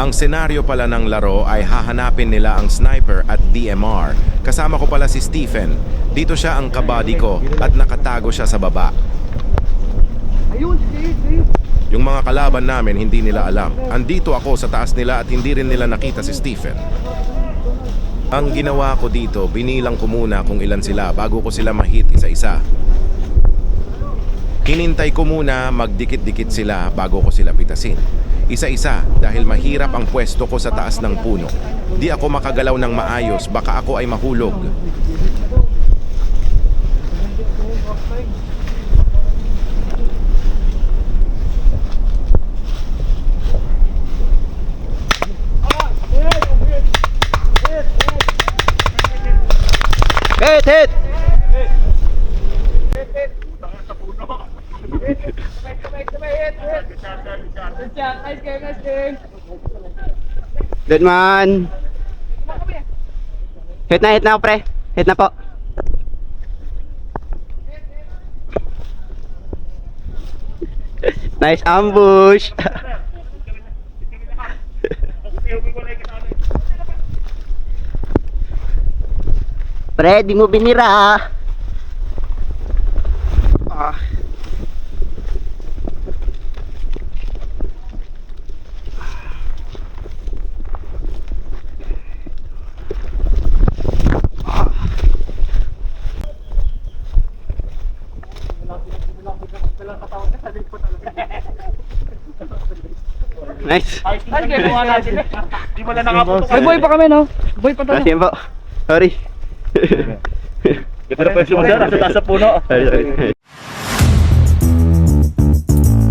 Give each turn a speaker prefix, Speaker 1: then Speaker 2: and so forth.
Speaker 1: Ang senaryo pala ng laro ay hahanapin nila ang sniper at DMR. Kasama ko pala si Stephen. Dito siya ang kabady ko at nakatago siya sa baba. Yung mga kalaban namin hindi nila alam. Andito ako sa taas nila at hindi rin nila nakita si Stephen. Ang ginawa ko dito, binilang ko muna kung ilan sila bago ko sila ma-hit isa-isa. Hinintay ko muna magdikit-dikit sila bago ko sila pitasin. Isa-isa dahil mahirap ang pwesto ko sa taas ng puno. Di ako makagalaw ng maayos, baka ako ay mahulog.
Speaker 2: Hit! Good man. Hit na pre. Hit na po. Nice ambush. Pre, di mo binira. Ah. Nice.
Speaker 3: Di mo na nakaputok.
Speaker 4: May boy pa kami, no? Boy pa tayo.
Speaker 2: Kasi po. Sorry.
Speaker 3: Ganda na pa yung sumunod. Nasa taas sa puno.
Speaker 2: Sorry.